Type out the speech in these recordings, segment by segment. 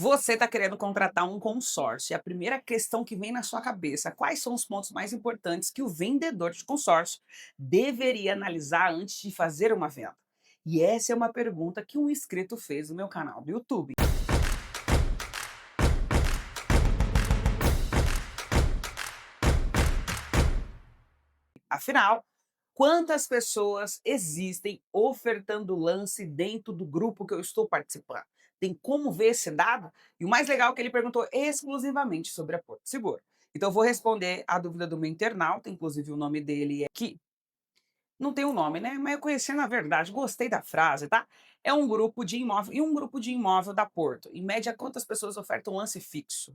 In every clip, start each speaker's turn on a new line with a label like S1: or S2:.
S1: Você está querendo contratar um consórcio e a primeira questão que vem na sua cabeça, quais são os pontos mais importantes que o vendedor de consórcio deveria analisar antes de fazer uma venda? E essa é uma pergunta que um inscrito fez no meu canal do YouTube. Afinal, quantas pessoas existem ofertando lance dentro do grupo que eu estou participando? Tem como ver esse dado? E o mais legal é que ele perguntou exclusivamente sobre a Porto Seguro. Então eu vou responder a dúvida do meu internauta, inclusive o nome dele é aqui. Não tem um nome, né, mas eu conheci na verdade, gostei da frase, tá. É um grupo de imóvel e um grupo de imóvel da Porto, em média quantas pessoas ofertam lance fixo?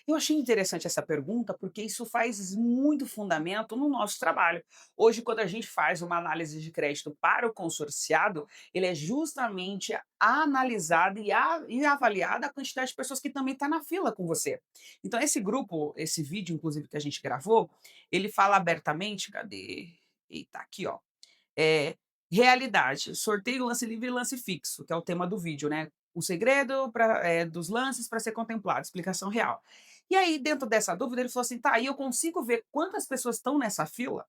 S1: Eu achei interessante essa pergunta, porque isso faz muito fundamento no nosso trabalho. Hoje, quando a gente faz uma análise de crédito para o consorciado, ele é justamente analisado e avaliada a quantidade de pessoas que também está na fila com você. Então esse grupo, esse vídeo inclusive que a gente gravou, ele fala abertamente cadê? Eita, aqui ó. Realidade, sorteio, lance livre e lance fixo, que é o tema do vídeo, né. O segredo dos lances para ser contemplado, explicação real. E aí, dentro dessa dúvida, ele falou assim: "Tá, e eu consigo ver quantas pessoas estão nessa fila?".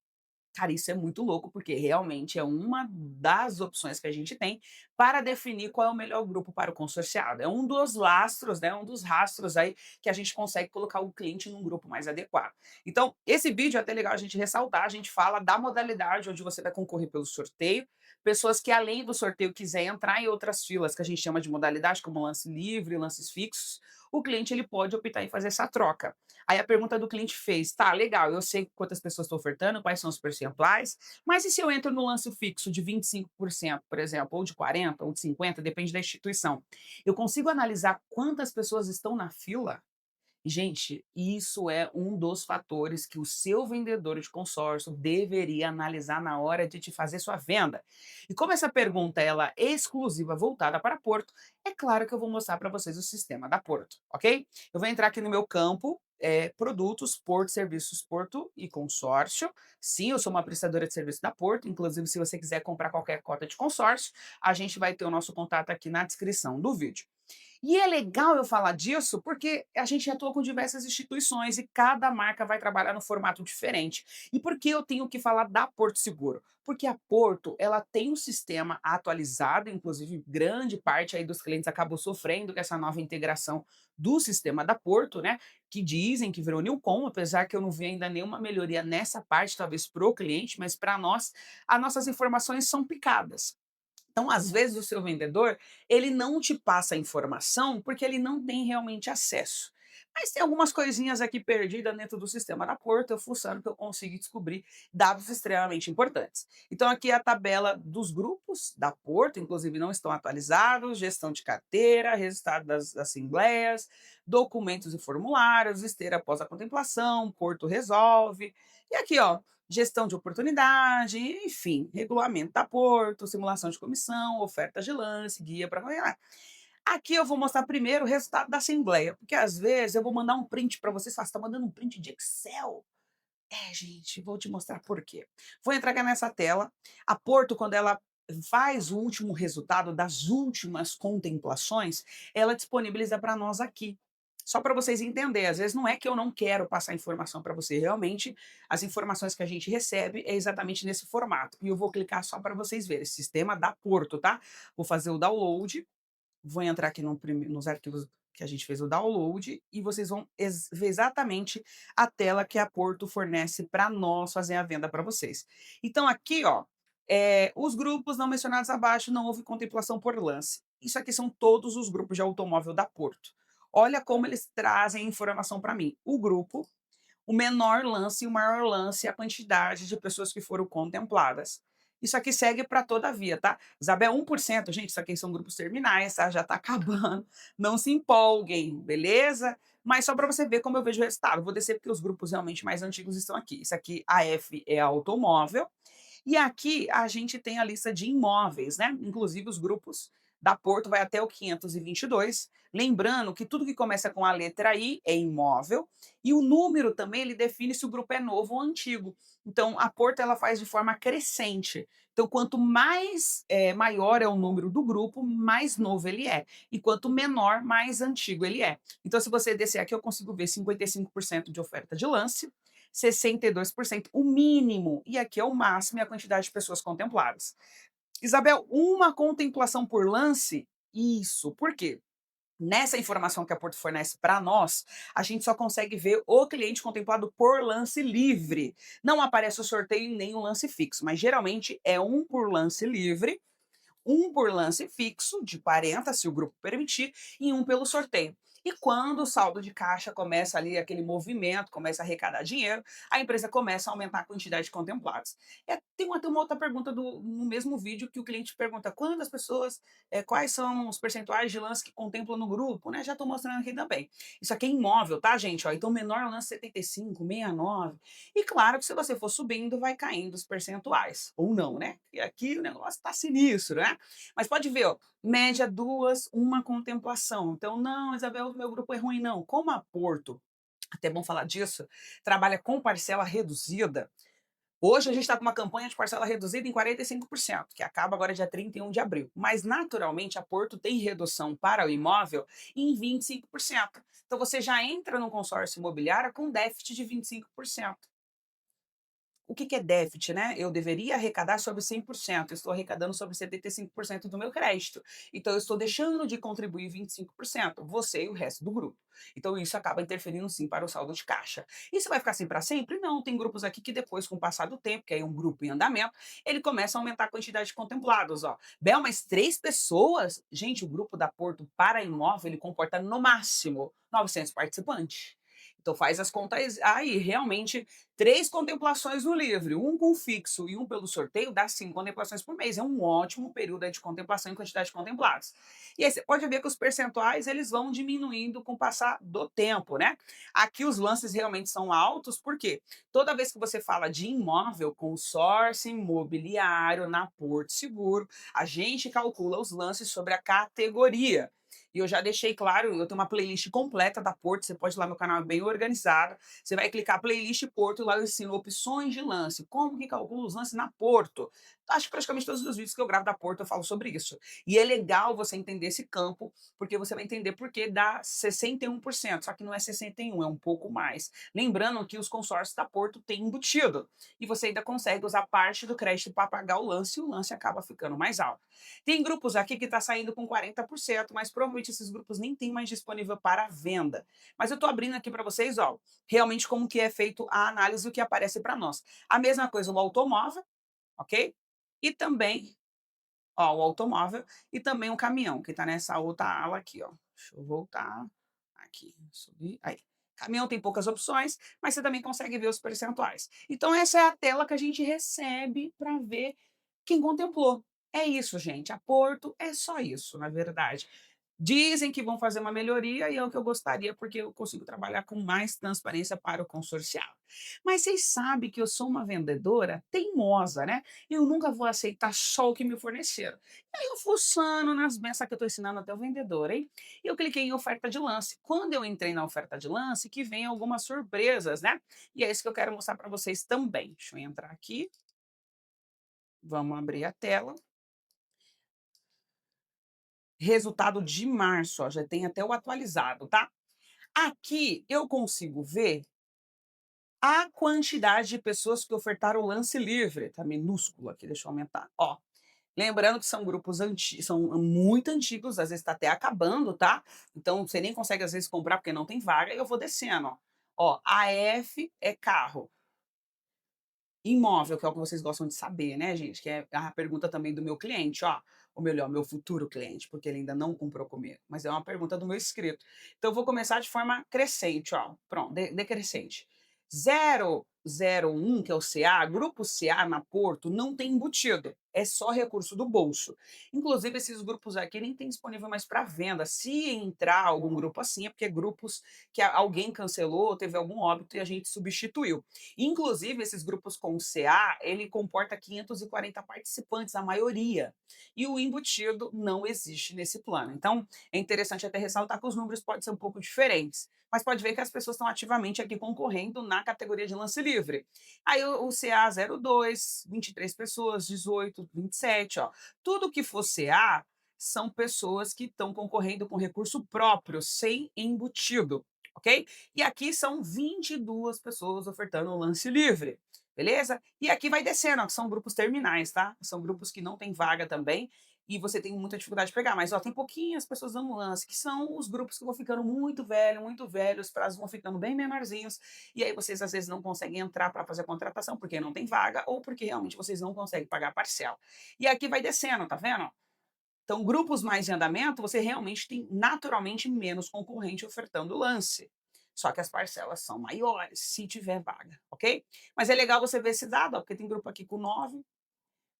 S1: Cara, isso é muito louco, porque realmente é uma das opções que a gente tem para definir qual é o melhor grupo para o consorciado. É um dos lastros, né, um dos rastros aí que a gente consegue colocar o cliente num grupo mais adequado. Então, esse vídeo é até legal a gente ressaltar, a gente fala da modalidade onde você vai concorrer pelo sorteio, pessoas que além do sorteio quiser entrar em outras filas, que a gente chama de modalidade, como lance livre, lances fixos, o cliente ele pode optar em fazer essa troca. Aí a pergunta do cliente fez: "Tá, legal, eu sei quantas pessoas estão ofertando, quais são os percentuais, mas e se eu entro no lance fixo de 25%, por exemplo, ou de 40, ou de 50, depende da instituição. Eu consigo analisar quantas pessoas estão na fila?". Gente, isso é um dos fatores que o seu vendedor de consórcio deveria analisar na hora de te fazer sua venda. E como essa pergunta ela é exclusiva voltada para Porto, é claro que eu vou mostrar para vocês o sistema da Porto, ok? Eu vou entrar aqui no meu campo, produtos, Porto, serviços Porto e consórcio. Sim, eu sou uma prestadora de serviço da Porto, inclusive se você quiser comprar qualquer cota de consórcio, a gente vai ter o nosso contato aqui na descrição do vídeo. E é legal eu falar disso, porque a gente atua com diversas instituições e cada marca vai trabalhar no formato diferente. E por que eu tenho que falar da Porto Seguro? Porque a Porto, ela tem um sistema atualizado, inclusive grande parte aí dos clientes acabou sofrendo com essa nova integração do sistema da Porto, né, que dizem que virou Newcom, apesar que eu não vi ainda nenhuma melhoria nessa parte, talvez para o cliente, mas para nós, as nossas informações são picadas. Então, às vezes, o seu vendedor, ele não te passa a informação, porque ele não tem realmente acesso. Mas tem algumas coisinhas aqui perdidas dentro do sistema da Porto, eu fuçando que eu consigo descobrir dados extremamente importantes. Então aqui é a tabela dos grupos da Porto, inclusive não estão atualizados, gestão de carteira, resultado das assembleias, documentos e formulários, esteira após a contemplação, Porto resolve. E aqui, ó, gestão de oportunidade, enfim, regulamento da Porto, simulação de comissão, oferta de lance, guia para ganhar. Aqui eu vou mostrar primeiro o resultado da assembleia, porque às vezes eu vou mandar um print para vocês, fala: "Você está mandando um print de Excel?". É, gente, vou te mostrar por quê. Vou entrar aqui nessa tela. A Porto, quando ela faz o último resultado das últimas contemplações, ela disponibiliza para nós aqui. Só para vocês entenderem, às vezes não é que eu não quero passar informação para você, realmente as informações que a gente recebe é exatamente nesse formato. E eu vou clicar só para vocês verem, sistema da Porto, tá? Vou fazer o download, vou entrar aqui nos arquivos que a gente fez o download e vocês vão ver exatamente a tela que a Porto fornece para nós fazer a venda para vocês. Então aqui, ó, os grupos não mencionados abaixo não houve contemplação por lance. Isso aqui são todos os grupos de automóvel da Porto. Olha como eles trazem informação para mim. O grupo, o menor lance e o maior lance, a quantidade de pessoas que foram contempladas. Isso aqui segue para toda a via, tá? Isabel, 1%, gente, isso aqui são grupos terminais, tá? Já está acabando. Não se empolguem, beleza? Mas só para você ver como eu vejo o resultado. Vou descer porque os grupos realmente mais antigos estão aqui. Isso aqui, a F é automóvel. E aqui a gente tem a lista de imóveis, né? Inclusive os grupos Da Porto vai até o 522, lembrando que tudo que começa com a letra I é imóvel, e o número também ele define se o grupo é novo ou antigo. Então a Porto ela faz de forma crescente. Então quanto mais maior é o número do grupo, mais novo ele é. E quanto menor, mais antigo ele é. Então se você descer aqui, eu consigo ver 55% de oferta de lance, 62% o mínimo, e aqui é o máximo e a quantidade de pessoas contempladas. Isabel, uma contemplação por lance? Isso. Por quê? Nessa informação que a Porto fornece para nós, a gente só consegue ver o cliente contemplado por lance livre. Não aparece o sorteio em nenhum lance fixo, mas geralmente é um por lance livre, um por lance fixo, de 40, se o grupo permitir, e um pelo sorteio. E quando o saldo de caixa começa ali, aquele movimento, começa a arrecadar dinheiro, a empresa começa a aumentar a quantidade de contemplados. Tem uma outra pergunta no mesmo vídeo que o cliente pergunta quantas pessoas, quais são os percentuais de lance que contemplam no grupo, né? Já estou mostrando aqui também. Isso aqui é imóvel, tá, gente? Ó, então, menor lance 75, 69. E claro que se você for subindo, vai caindo os percentuais. Ou não, né? E aqui o negócio está sinistro, né? Mas pode ver, ó, média 2, uma contemplação. Então, não, Isabel, o meu grupo é ruim, não. Como a Porto, até bom falar disso, trabalha com parcela reduzida. Hoje a gente está com uma campanha de parcela reduzida em 45%, que acaba agora dia 31 de abril. Mas, naturalmente, a Porto tem redução para o imóvel em 25%. Então, você já entra no consórcio imobiliário com déficit de 25%. O que é déficit, né? Eu deveria arrecadar sobre 100%, eu estou arrecadando sobre 75% do meu crédito. Então eu estou deixando de contribuir 25%, você e o resto do grupo. Então isso acaba interferindo sim para o saldo de caixa. Isso vai ficar assim para sempre? Não, tem grupos aqui que depois, com o passar do tempo, que aí é um grupo em andamento, ele começa a aumentar a quantidade de contemplados, ó. Bel, mas 3 pessoas? Gente, o grupo da Porto para imóvel, ele comporta no máximo 900 participantes. Então faz as contas aí, realmente 3 contemplações no livre, um com fixo e um pelo sorteio, dá 5 contemplações por mês. É um ótimo período aí de contemplação e quantidade de contemplados. E aí você pode ver que os percentuais eles vão diminuindo com o passar do tempo, né? Aqui os lances realmente são altos, porque toda vez que você fala de imóvel, consórcio imobiliário na Porto Seguro, a gente calcula os lances sobre a categoria. E eu já deixei claro, eu tenho uma playlist completa da Porto, você pode ir lá, meu canal é bem organizado. Você vai clicar playlist Porto e lá eu ensino opções de lance, como que calcula os lances na Porto. Acho que praticamente todos os vídeos que eu gravo da Porto eu falo sobre isso. E é legal você entender esse campo, porque você vai entender por que dá 61%, só que não é 61, é um pouco mais. Lembrando que os consórcios da Porto têm embutido, e você ainda consegue usar parte do crédito para pagar o lance, e o lance acaba ficando mais alto. Tem grupos aqui que está saindo com 40%, mas provavelmente esses grupos nem tem mais disponível para venda. Mas eu estou abrindo aqui para vocês, ó, realmente como que é feito a análise do que aparece para nós. A mesma coisa o automóvel, ok? E também, ó, o automóvel e também o caminhão, que está nessa outra ala aqui, ó. Deixa eu voltar aqui, subir, aí. Caminhão tem poucas opções, mas você também consegue ver os percentuais. Então essa é a tela que a gente recebe para ver quem contemplou. É isso, gente. A Porto é só isso, na verdade. Dizem que vão fazer uma melhoria e é o que eu gostaria, porque eu consigo trabalhar com mais transparência para o consorciado. Mas vocês sabem que eu sou uma vendedora teimosa, né? Eu nunca vou aceitar só o que me forneceram. E aí eu fuçando nas mensagens que eu estou ensinando até o vendedor, hein? E eu cliquei em oferta de lance. Quando eu entrei na oferta de lance, que vem algumas surpresas, né? E é isso que eu quero mostrar para vocês também. Deixa eu entrar aqui. Vamos abrir a tela. Resultado de março, ó, já tem até o atualizado, tá? Aqui eu consigo ver a quantidade de pessoas que ofertaram o lance livre, tá minúsculo aqui, deixa eu aumentar, ó. Lembrando que são grupos são muito antigos, às vezes está até acabando, tá? Então você nem consegue às vezes comprar porque não tem vaga, e eu vou descendo, ó. Ó, AF é carro. Imóvel, que é o que vocês gostam de saber, né, gente, que é a pergunta também do meu cliente, ó, ou melhor, meu futuro cliente, porque ele ainda não comprou comigo, mas é uma pergunta do meu inscrito. Então eu vou começar de forma crescente, ó, pronto, decrescente. 0 01, que é o CA, grupo CA na Porto, não tem embutido, é só recurso do bolso. Inclusive, esses grupos aqui nem tem disponível mais para venda. Se entrar algum grupo assim, é porque é grupos que alguém cancelou, teve algum óbito e a gente substituiu. Inclusive, esses grupos com CA, ele comporta 540 participantes, a maioria. E o embutido não existe nesse plano. Então, é interessante até ressaltar que os números podem ser um pouco diferentes, mas pode ver que as pessoas estão ativamente aqui concorrendo na categoria de lance livre. Aí o CA 02, 23 pessoas, 18, 27, ó. Tudo que for CA são pessoas que estão concorrendo com recurso próprio, sem embutido, ok? E aqui são 22 pessoas ofertando o lance livre, beleza? E aqui vai descendo, ó, que são grupos terminais, tá? São grupos que não tem vaga também e você tem muita dificuldade de pegar. Mas ó, tem pouquinhas pessoas dando lance, que são os grupos que vão ficando muito velhos, os prazos vão ficando bem menorzinhos, e aí vocês às vezes não conseguem entrar para fazer a contratação porque não tem vaga ou porque realmente vocês não conseguem pagar a parcela. E aqui vai descendo, tá vendo? Então, grupos mais em andamento, você realmente tem naturalmente menos concorrente ofertando lance. Só que as parcelas são maiores, se tiver vaga, ok? Mas é legal você ver esse dado, ó, porque tem grupo aqui com 9,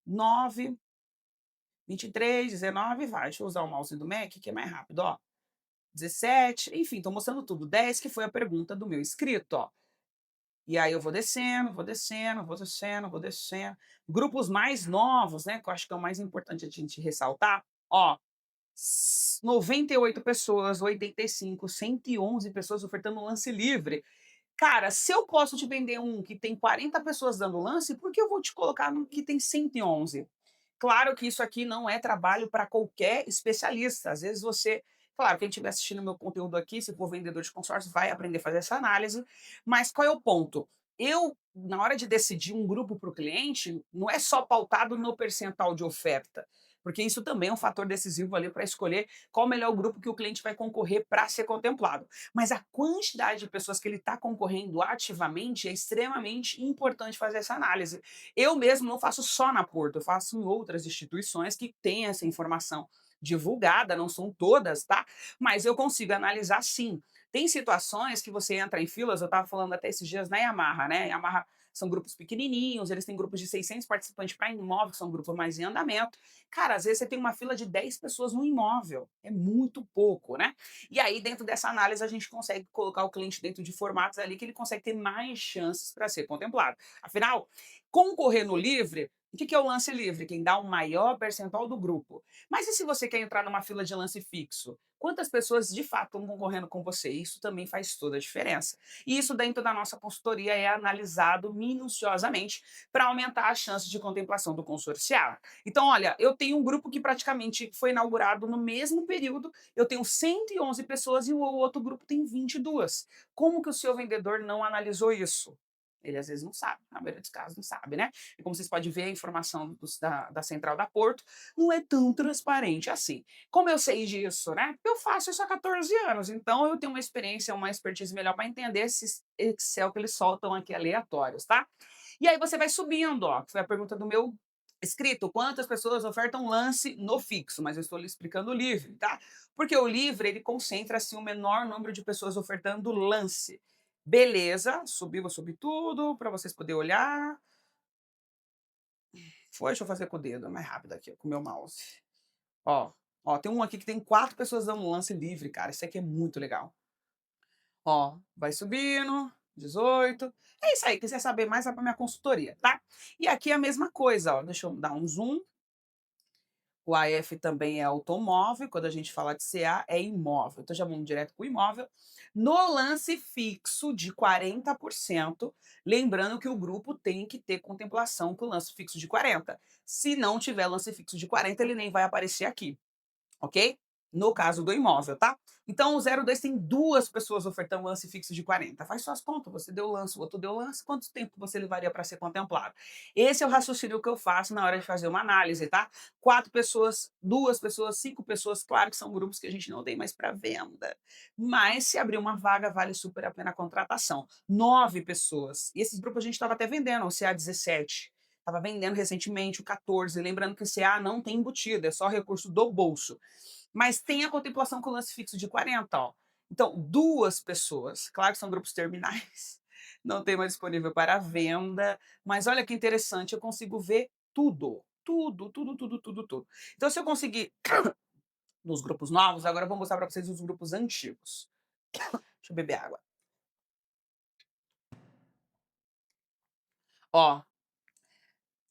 S1: 9, 23, 19, vai. Deixa eu usar o mouse do Mac, que é mais rápido, ó. 17, enfim, estou mostrando tudo. 10, que foi a pergunta do meu inscrito, ó. E aí eu vou descendo, vou descendo, vou descendo, vou descendo. Grupos mais novos, né, que eu acho que é o mais importante a gente ressaltar, ó, 98 pessoas, 85, 111 pessoas ofertando lance livre. Cara, se eu posso te vender um que tem 40 pessoas dando lance, por que eu vou te colocar no que tem 111? Claro que isso aqui não é trabalho para qualquer especialista. Às vezes você, claro, quem estiver assistindo meu conteúdo aqui, se for vendedor de consórcio, vai aprender a fazer essa análise. Mas qual é o ponto? Eu, na hora de decidir um grupo para o cliente, não é só pautado no percentual de oferta, porque isso também é um fator decisivo ali para escolher qual o melhor grupo que o cliente vai concorrer para ser contemplado. Mas a quantidade de pessoas que ele está concorrendo ativamente é extremamente importante fazer essa análise. Eu mesmo não faço só na Porto, eu faço em outras instituições que têm essa informação divulgada, não são todas, tá? Mas eu consigo analisar sim. Tem situações que você entra em filas, eu estava falando até esses dias na Yamaha, né? Yamaha são grupos pequenininhos, eles têm grupos de 600 participantes para imóvel, que são grupos mais em andamento. Cara, às vezes você tem uma fila de 10 pessoas no imóvel, é muito pouco, né? E aí, dentro dessa análise, a gente consegue colocar o cliente dentro de formatos ali que ele consegue ter mais chances para ser contemplado. Afinal, concorrer no livre, o que é o lance livre? Quem dá o maior percentual do grupo. Mas e se você quer entrar numa fila de lance fixo? Quantas pessoas de fato estão concorrendo com você? Isso também faz toda a diferença. E isso, dentro da nossa consultoria, é analisado minuciosamente para aumentar as chances de contemplação do consorciado. Então, olha, eu tenho um grupo que praticamente foi inaugurado no mesmo período, eu tenho 111 pessoas e o outro grupo tem 22. Como que o seu vendedor não analisou isso? Ele às vezes não sabe, na maioria dos casos não sabe, né? E como vocês podem ver, a informação da central da Porto não é tão transparente assim. Como eu sei disso, né? Eu faço isso há 14 anos, então eu tenho uma experiência, uma expertise melhor para entender esses Excel que eles soltam aqui aleatórios, tá? E aí você vai subindo, ó, que foi a pergunta do meu escrito, quantas pessoas ofertam lance no fixo, mas eu estou lhe explicando o livre, tá? Porque o livre, ele concentra, assim, o menor número de pessoas ofertando lance. Beleza, subi, vou subir tudo para vocês poderem olhar. Foi, deixa eu fazer com o dedo, é mais rápido aqui, com o meu mouse. Ó, ó, tem um aqui que tem 4 pessoas dando lance livre, cara, isso aqui é muito legal. Ó, vai subindo, 18. É isso aí, quiser saber mais, vai para minha consultoria, tá? E aqui é a mesma coisa, ó, deixa eu dar um zoom. O AF também é automóvel, quando a gente fala de CA é imóvel. Então já vamos direto para o imóvel. No lance fixo de 40%, lembrando que o grupo tem que ter contemplação com o lance fixo de 40. Se não tiver lance fixo de 40, ele nem vai aparecer aqui, ok? No caso do imóvel, tá? Então, o 02 tem 2 pessoas ofertando lance fixo de 40. Faz suas contas, você deu lance, o outro deu lance, quanto tempo você levaria para ser contemplado? Esse é o raciocínio que eu faço na hora de fazer uma análise, tá? 4 pessoas, 2 pessoas, 5 pessoas, claro que são grupos que a gente não tem mais para venda. Mas se abrir uma vaga, vale super a pena a contratação. 9 pessoas. E esses grupos a gente estava até vendendo, o CA17. Estava vendendo recentemente o 14, lembrando que o CA não tem embutido, é só recurso do bolso. Mas tem a contemplação com lance fixo de 40, ó. Então, 2 pessoas, claro que são grupos terminais, não tem mais disponível para venda, mas olha que interessante, eu consigo ver tudo, tudo, tudo, tudo, tudo, tudo. Então se eu conseguir nos grupos novos, agora eu vou mostrar para vocês os grupos antigos. Deixa eu beber água. Ó,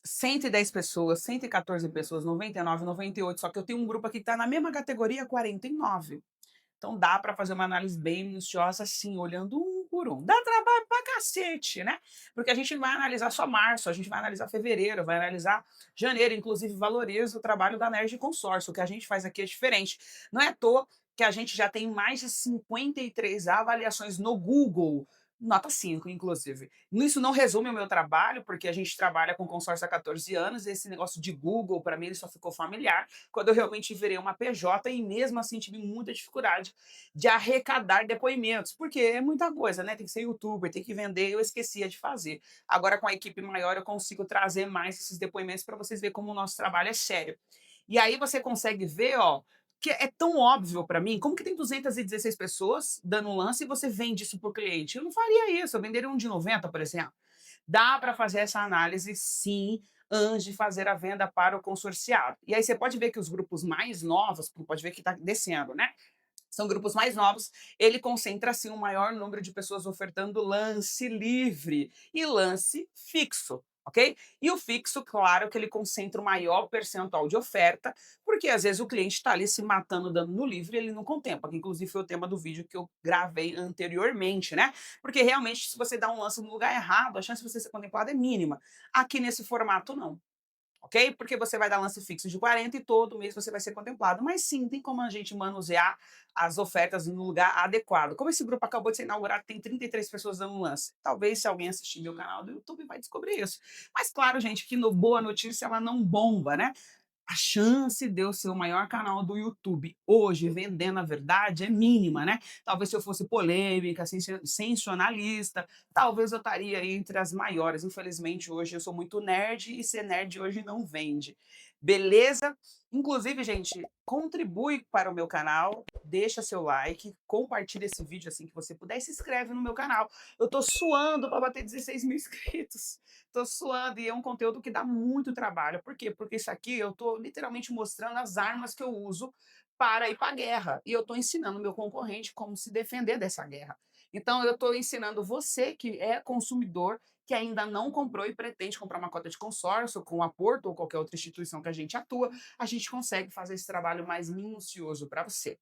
S1: 110 pessoas, 114 pessoas, 99, 98, só que eu tenho um grupo aqui que está na mesma categoria, 49. Então dá para fazer uma análise bem minuciosa, assim, olhando um por um. Dá trabalho pra cacete, né? Porque a gente não vai analisar só março, a gente vai analisar fevereiro, vai analisar janeiro. Inclusive, valoriza o trabalho da Nerd Consórcio. O que a gente faz aqui é diferente. Não é à toa que a gente já tem mais de 53 avaliações no Google. Nota 5, inclusive. Isso não resume o meu trabalho, porque a gente trabalha com consórcio há 14 anos. Esse negócio de Google, para mim, ele só ficou familiar quando eu realmente virei uma PJ e mesmo assim tive muita dificuldade de arrecadar depoimentos, porque é muita coisa, né? Tem que ser youtuber, tem que vender, eu esquecia de fazer. Agora, com a equipe maior, eu consigo trazer mais esses depoimentos para vocês verem como o nosso trabalho é sério. E aí você consegue ver, ó, que é tão óbvio para mim, como que tem 216 pessoas dando um lance e você vende isso para o cliente? Eu não faria isso, eu venderia um de 90, por exemplo. Dá para fazer essa análise, sim, antes de fazer a venda para o consorciado. E aí você pode ver que os grupos mais novos, pode ver que está descendo, né? São grupos mais novos, ele concentra, assim, um maior número de pessoas ofertando lance livre e lance fixo, ok? E o fixo, claro que ele concentra o maior percentual de oferta, porque às vezes o cliente está ali se matando dando no livre e ele não contempla, que inclusive foi o tema do vídeo que eu gravei anteriormente, né? Porque realmente, se você dá um lance no lugar errado, a chance de você ser contemplado é mínima. Aqui nesse formato, não. Ok? Porque você vai dar lance fixo de 40 e todo mês você vai ser contemplado. Mas sim, tem como a gente manusear as ofertas no lugar adequado. Como esse grupo acabou de ser inaugurado, tem 33 pessoas dando lance. Talvez se alguém assistir meu canal do YouTube vai descobrir isso. Mas claro, gente, que no Boa Notícia ela não bomba, né? A chance de eu ser o maior canal do YouTube hoje vendendo a verdade é mínima, né? Talvez se eu fosse polêmica, sensacionalista, talvez eu estaria entre as maiores. Infelizmente, hoje eu sou muito nerd e ser nerd hoje não vende. Beleza? Inclusive, gente, contribui para o meu canal, deixa seu like, compartilha esse vídeo assim que você puder e se inscreve no meu canal. Eu tô suando para bater 16 mil inscritos. Tô suando e é um conteúdo que dá muito trabalho. Por quê? Porque isso aqui eu tô literalmente mostrando as armas que eu uso para ir para a guerra. E eu tô ensinando o meu concorrente como se defender dessa guerra. Então eu tô ensinando você que é consumidor, que ainda não comprou e pretende comprar uma cota de consórcio com a Porto ou qualquer outra instituição que a gente atua, a gente consegue fazer esse trabalho mais minucioso para você.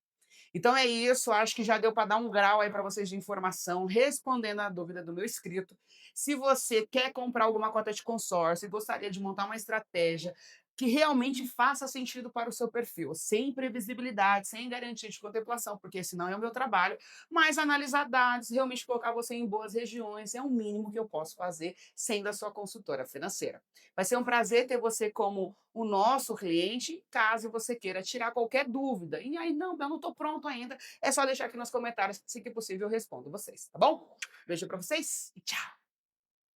S1: Então é isso, acho que já deu para dar um grau aí para vocês de informação, respondendo a dúvida do meu inscrito. Se você quer comprar alguma cota de consórcio e gostaria de montar uma estratégia que realmente faça sentido para o seu perfil, sem previsibilidade, sem garantia de contemplação, porque esse não é o meu trabalho, mas analisar dados, realmente colocar você em boas regiões, é o mínimo que eu posso fazer sendo a sua consultora financeira. Vai ser um prazer ter você como o nosso cliente, caso você queira tirar qualquer dúvida. E aí, não, eu não estou pronto ainda. É só deixar aqui nos comentários, se que possível eu respondo vocês, tá bom? Beijo para vocês e tchau!